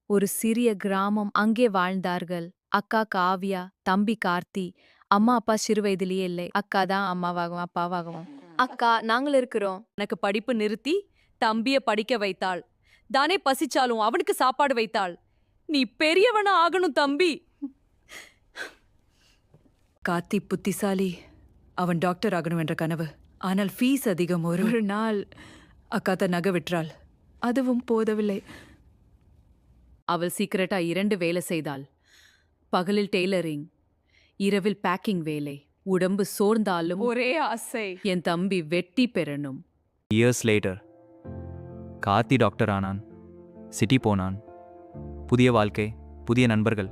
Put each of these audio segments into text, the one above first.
ஒரு சிறிய கிராமம் அங்கே வாழ்ந்தார்கள். அக்கா காவ்யா, தம்பி கார்த்தி. அம்மா அப்பா சிறுவயதிலேயே இல்லை. அக்கா தான் அம்மாவாகவும் அப்பாவாகவும். அக்கா நாங்கள் இருக்கிறோம். எனக்கு படிப்பு நிறுத்தி தம்பிய படிக்க வைத்தாள். தானே பசிச்சாலும் அவனுக்கு சாப்பாடு வைத்தாள். நீ பெரியவனா ஆகணும் தம்பி. கார்த்தி புத்திசாலி. அவன் டாக்டர் ஆகணும் என்ற கனவு. ஆனால் ஃபீஸ் அதிகம். ஒரு நாள் அக்கா தன் நகை விற்றாள். அதுவும் போதவில்லை. அவள் சீக்கிரட்டா 2 வேலை செய்தாள். பகலில் டெய்லரிங், இரவில் பேக்கிங் வேலை. உடம்பு சோர்ந்தாலும் ஒரே ஆசை. என் தம்பி வெற்றி பெறணும். இயர்ஸ் லேட்டர் கார்த்தி டாக்டர் ஆனான். சிட்டி போனான். புதிய வாழ்க்கை, புதிய நண்பர்கள்.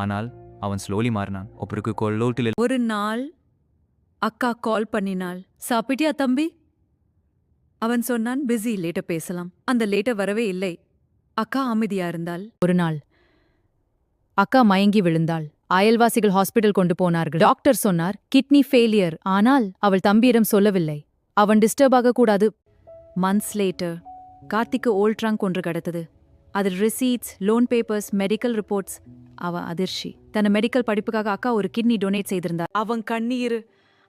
ஆனால் அவன் ஸ்லோலி மாறினான். ஒப்பருக்கு கொள்ளோட்டில் ஒரு நாள் அக்கா கால் பண்ணினாள். சாப்பிட்டியா தம்பி? அவன் சொன்னான் பிஸி, லேட்ட பேசலாம். அந்த லேட்ட வரவே இல்லை. அக்கா அமைதியா இருந்தாள். ஒரு நாள் அக்கா மயங்கி விழுந்தாள். அயல்வாசிகள் ஹாஸ்பிடல் கொண்டு போனார்கள். டாக்டர் சொன்னார் கிட்னி ஃபெயிலியர். ஆனால் அவள் தம்பியிடம் சொல்லவில்லை. அவன் டிஸ்டர்ப் ஆகக்கூடாது. மந்த்ஸ் லேட்டர் கார்த்திக்கு ஓல்ட் ட்ரங்க் ஒன்று கிடைத்தது. அதில் receipts, loan papers, medical reports. அவ அதிர்ச்சி. தன் மெடிக்கல் படிப்புக்காக அக்கா ஒரு கிட்னி டொனேட் செய்திருந்தார். அவன் கண்ணீர்.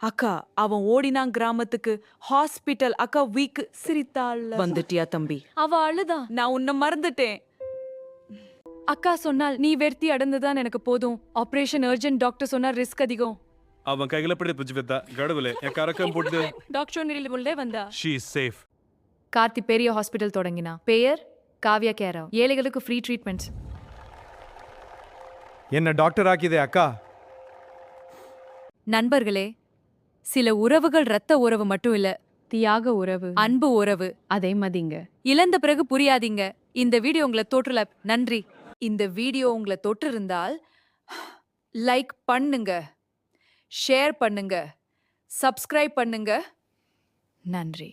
அக்கா அவன் ஓடினான் கிராமத்துக்கு. ஹாஸ்பிட்டல். அக்கா வீக். சிரித்தாள். வந்துட்டியா தம்பி? அவ அழுதா. நான் உன்னை மறந்துட்டேன். அக்கா சொன்னால் நீ வெர்த்தி அடைந்துதான் எனக்கு போதும். Operation urgent. டாக்டர் சொன்னார் ரிஸ்க் அதிகம். அவன் கைகளை பிடி புஜ்வித்தா கடவுளே என் கரக்கம் போட்டு டாக்டர் நிலையில் உள்ளே வந்தா. She is safe. கார்த்தி பெரிய ஹாஸ்பிடல் தொடங்கினா. பெயர் காவ்யா கேராவ். ஏழைகளுக்கு ஃப்ரீ ட்ரீட்மெண்ட்ஸ். என்ன டாக்டர் ஆக்கியதே அக்கா. நண்பர்களே, சில உறவுகள் இரத்த உறவு மட்டும் இல்ல, தியாக உறவு, அன்பு உறவு. அதை மதிங்க. இழந்த பிறகு புரியாதீங்க. இந்த வீடியோ உங்களை தொற்றுல. நன்றி. இந்த வீடியோ உங்களை தொற்றிருந்தால் லைக் பண்ணுங்க, ஷேர் பண்ணுங்க, சப்ஸ்கிரைப் பண்ணுங்க. நன்றி.